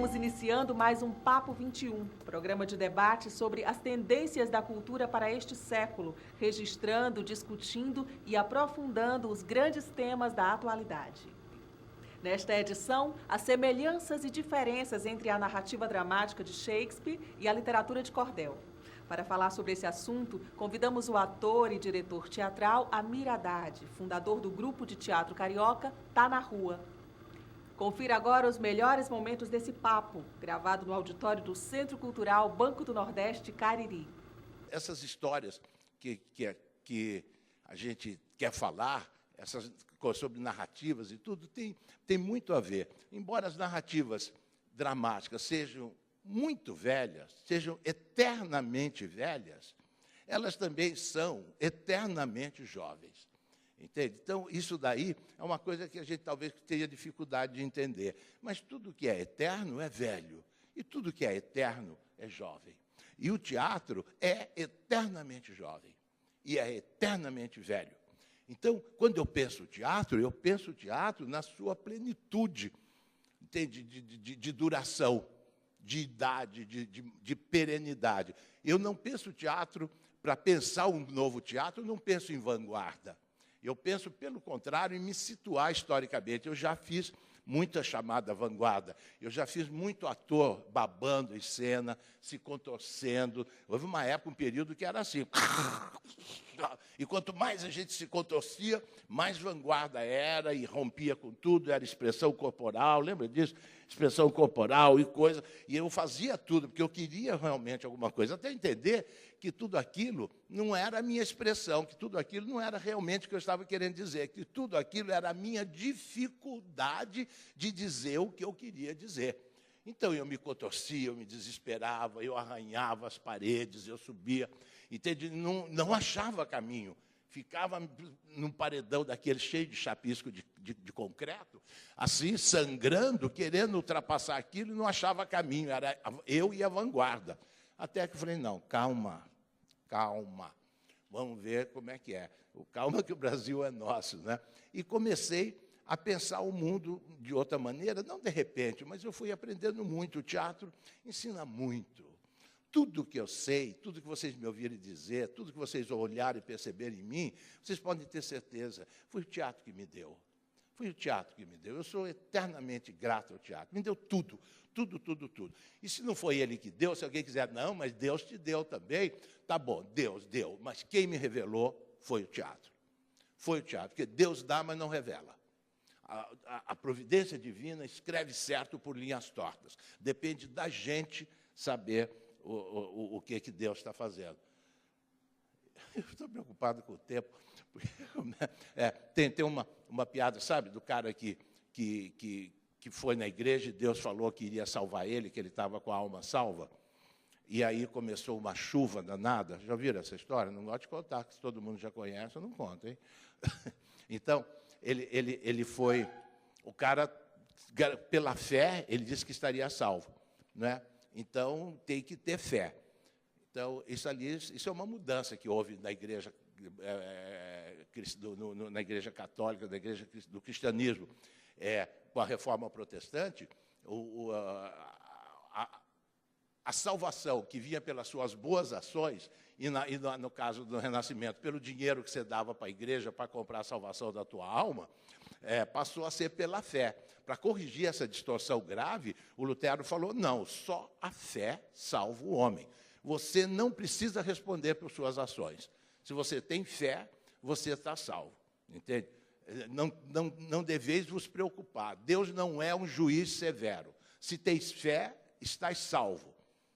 Estamos iniciando mais um Papo 21, programa de debate sobre as tendências da cultura para este século, registrando, discutindo e aprofundando os grandes temas da atualidade. Nesta edição, as semelhanças e diferenças entre a narrativa dramática de Shakespeare e a literatura de cordel. Para falar sobre esse assunto, convidamos o ator e diretor teatral Amir Haddad, fundador do grupo de teatro carioca Tá na Rua. Confira agora os melhores momentos desse papo, gravado no auditório do Centro Cultural Banco do Nordeste, Cariri. Essas histórias que a gente quer falar, essas sobre narrativas e tudo, tem muito a ver. Embora as narrativas dramáticas sejam muito velhas, sejam eternamente velhas, elas também são eternamente jovens. Entende? Então, isso daí é uma coisa que a gente talvez tenha dificuldade de entender. Mas tudo que é eterno é velho, e tudo que é eterno é jovem. E o teatro é eternamente jovem, e é eternamente velho. Então, quando eu penso o teatro na sua plenitude, entende? De duração, de idade, de perenidade. Eu não penso teatro, para pensar um novo teatro, eu não penso em vanguarda. Eu penso, pelo contrário, em me situar historicamente. Eu já fiz muita chamada vanguarda. Eu já fiz muito ator babando em cena, se contorcendo. Houve uma época, um período que era assim. E quanto mais a gente se contorcia, mais vanguarda era e rompia com tudo. Era expressão corporal, lembra disso? Expressão corporal e coisa. E eu fazia tudo, porque eu queria realmente alguma coisa. Até entender que tudo aquilo não era a minha expressão, que tudo aquilo não era realmente o que eu estava querendo dizer, que tudo aquilo era a minha dificuldade de dizer o que eu queria dizer. Então, eu me contorcia, eu me desesperava, eu arranhava as paredes, eu subia, entende? Não achava caminho. Ficava num paredão daquele cheio de chapisco de concreto, assim, sangrando, querendo ultrapassar aquilo, e não achava caminho. Era eu e a vanguarda. Até que eu falei, não, calma, vamos ver como é que é. Calma que o Brasil é nosso, né? E comecei a pensar o mundo de outra maneira, não de repente, mas eu fui aprendendo muito. O teatro ensina muito. Tudo que eu sei, tudo que vocês me ouvirem dizer, tudo que vocês olharem e perceberem em mim, vocês podem ter certeza, foi o teatro que me deu. Foi o teatro que me deu. Eu sou eternamente grato ao teatro. Me deu tudo, tudo. E se não foi ele que deu, se alguém quiser, não, mas Deus te deu também, tá bom, Deus deu. Mas quem me revelou foi o teatro. Foi o teatro, porque Deus dá, mas não revela. A providência divina escreve certo por linhas tortas. Depende da gente saber o que Deus está fazendo. Eu estou preocupado com o tempo. Tem uma piada, sabe, do cara que foi na igreja e Deus falou que iria salvar ele, que ele estava com a alma salva. E aí começou uma chuva danada. Já viram essa história? Não gosto de contar, que se todo mundo já conhece, eu não conto, hein? Então, ele foi... O cara, pela fé, ele disse que estaria salvo, né? Então, tem que ter fé. Então, isso é uma mudança que houve na igreja, na igreja católica, na igreja do cristianismo. Com a reforma protestante, a salvação que vinha pelas suas boas ações, e no caso do Renascimento, pelo dinheiro que você dava para a igreja para comprar a salvação da tua alma, passou a ser pela fé. Para corrigir essa distorção grave, o Lutero falou, não, só a fé salva o homem. Você não precisa responder por suas ações. Se você tem fé, você está salvo. Entende? Não deveis vos preocupar. Deus não é um juiz severo. Se tens fé, estás salvo.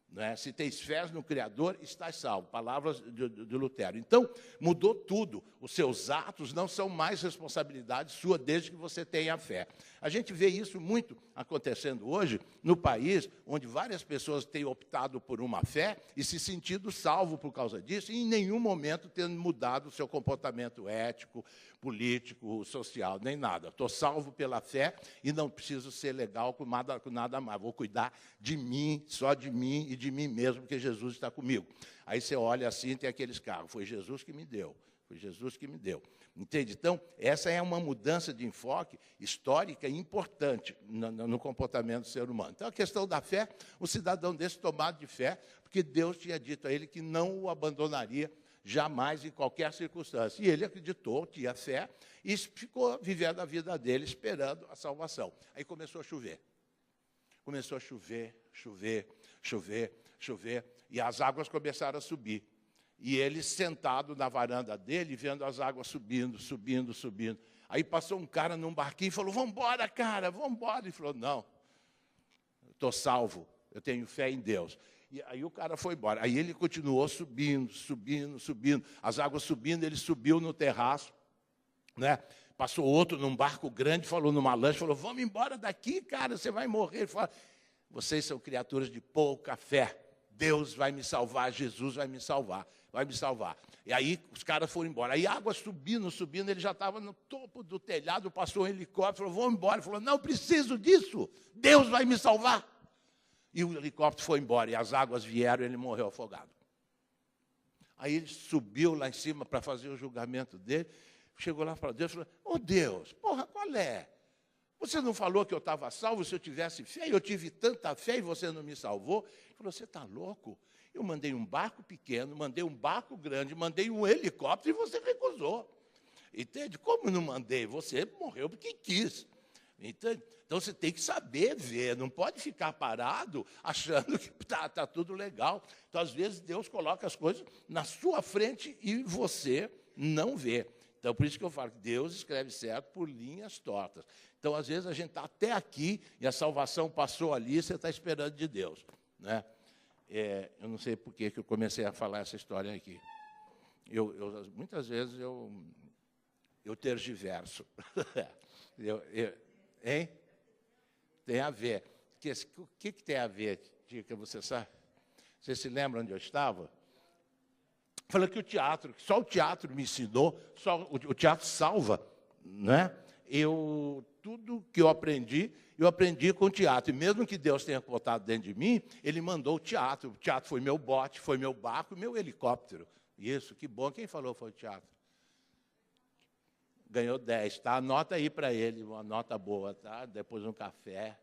Né? Se tens fé no Criador, estás salvo. Palavras de Lutero. Então, mudou tudo. Os seus atos não são mais responsabilidade sua, desde que você tenha fé. A gente vê isso muito acontecendo hoje no país, onde várias pessoas têm optado por uma fé e se sentido salvo por causa disso, e em nenhum momento tendo mudado o seu comportamento ético, político, social, nem nada. Estou salvo pela fé e não preciso ser legal com nada mais. Vou cuidar de mim, só de mim e de mim mesmo, porque Jesus está comigo. Aí você olha assim, tem aqueles carros. Foi Jesus que me deu. foi Jesus que me deu. Entende? Então, essa é uma mudança de enfoque histórica importante no comportamento do ser humano. Então, a questão da fé, o cidadão desse tomado de fé, porque Deus tinha dito a ele que não o abandonaria jamais, em qualquer circunstância. E ele acreditou, tinha fé, e ficou vivendo a vida dele, esperando a salvação. Aí começou a chover. Começou a chover, chover, chover, chover, e as águas começaram a subir. E ele sentado na varanda dele, vendo as águas subindo, subindo, subindo. Aí passou um cara num barquinho e falou, vamos embora, cara, vamos embora. Ele falou, não, estou salvo, eu tenho fé em Deus. E aí o cara foi embora. Aí ele continuou subindo, subindo, subindo. As águas subindo, ele subiu no terraço, né? Passou outro num barco grande, falou numa lancha, falou, vamos embora daqui, cara, você vai morrer. Ele falou, vocês são criaturas de pouca fé. Deus vai me salvar, Jesus vai me salvar, vai me salvar. E aí os caras foram embora. Aí a água subindo, subindo, ele já estava no topo do telhado, passou um helicóptero, falou, vamos embora. Ele falou, não preciso disso, Deus vai me salvar. E o helicóptero foi embora, e as águas vieram, e ele morreu afogado. Aí ele subiu lá em cima para fazer o julgamento dele, chegou lá para Deus e falou, ô Deus, porra, qual é? Você não falou que eu estava salvo se eu tivesse fé? Eu tive tanta fé e você não me salvou? Ele falou, você está louco? Eu mandei um barco pequeno, mandei um barco grande, mandei um helicóptero e você recusou. Entende? Como não mandei? Você morreu porque quis. Entende? Então, você tem que saber ver, não pode ficar parado achando que está tudo legal. Então, às vezes, Deus coloca as coisas na sua frente e você não vê. Então, por isso que eu falo que Deus escreve certo por linhas tortas. Então, às vezes, a gente está até aqui e a salvação passou ali e você está esperando de Deus. Né? Eu não sei por que eu comecei a falar essa história aqui. Muitas vezes eu tergiverso. Hein? Tem a ver. O que tem a ver, Tica, você sabe? Você se lembra onde eu estava? Falando que só o teatro me ensinou, só o teatro salva, né? Tudo que eu aprendi com o teatro. E mesmo que Deus tenha botado dentro de mim, Ele mandou o teatro. O teatro foi meu bote, foi meu barco, meu helicóptero. Isso, que bom. Quem falou foi o teatro? Ganhou 10, tá? Anota aí para ele, uma nota boa, tá? Depois um café.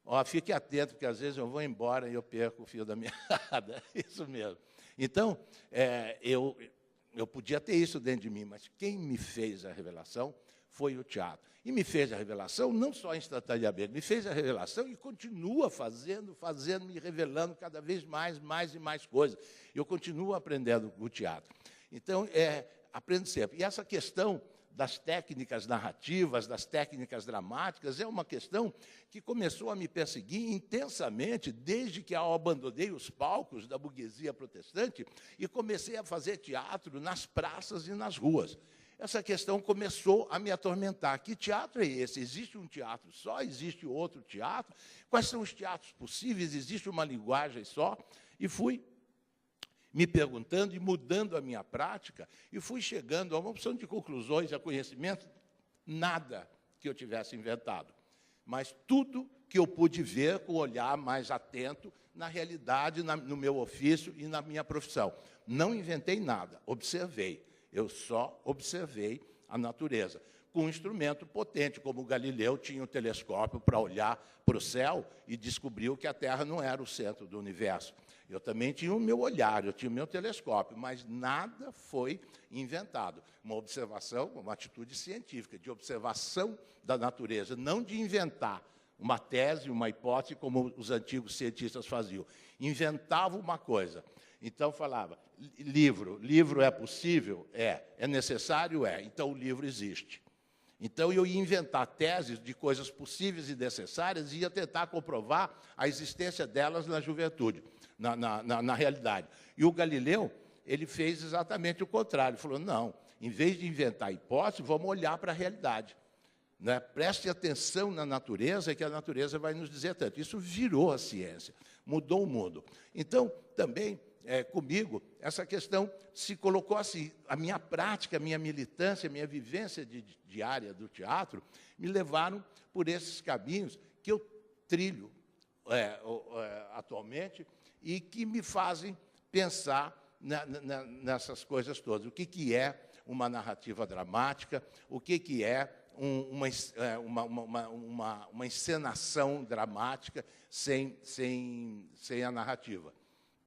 Ó, fique atento, porque às vezes eu vou embora e eu perco o fio da meada. Isso mesmo. Então, eu podia ter isso dentro de mim, mas quem me fez a revelação foi o teatro. E me fez a revelação não só instantaneamente, me fez a revelação e continua fazendo, me revelando cada vez mais e mais coisas. Eu continuo aprendendo o teatro. Então, aprendo sempre. E essa questão das técnicas narrativas, das técnicas dramáticas, é uma questão que começou a me perseguir intensamente desde que eu abandonei os palcos da burguesia protestante e comecei a fazer teatro nas praças e nas ruas. Essa questão começou a me atormentar. Que teatro é esse? Existe um teatro só? Existe outro teatro? Quais são os teatros possíveis? Existe uma linguagem só? E fui me perguntando e mudando a minha prática, e fui chegando a uma opção de conclusões, a conhecimento, nada que eu tivesse inventado, mas tudo que eu pude ver com o olhar mais atento na realidade, no meu ofício e na minha profissão. Não inventei nada, observei. Eu só observei a natureza. Com um instrumento potente, como o Galileu tinha um telescópio para olhar para o céu e descobriu que a Terra não era o centro do universo. Eu também tinha o meu olhar, eu tinha o meu telescópio, mas nada foi inventado. Uma observação, uma atitude científica, de observação da natureza, não de inventar uma tese, uma hipótese, como os antigos cientistas faziam. Inventavam uma coisa. Então, falava, livro é possível? É necessário? Então, o livro existe. Então, eu ia inventar teses de coisas possíveis e necessárias e ia tentar comprovar a existência delas na juventude, na realidade. E o Galileu, ele fez exatamente o contrário. Ele falou, não, em vez de inventar hipótese, vamos olhar para a realidade. Né? Preste atenção na natureza, que a natureza vai nos dizer tanto. Isso virou a ciência, mudou o mundo. Então, também, comigo, essa questão se colocou assim. A minha prática, a minha militância, a minha vivência diária do teatro me levaram por esses caminhos que eu trilho atualmente e que me fazem pensar nessas coisas todas. O que é uma narrativa dramática, o que é uma encenação dramática sem a narrativa.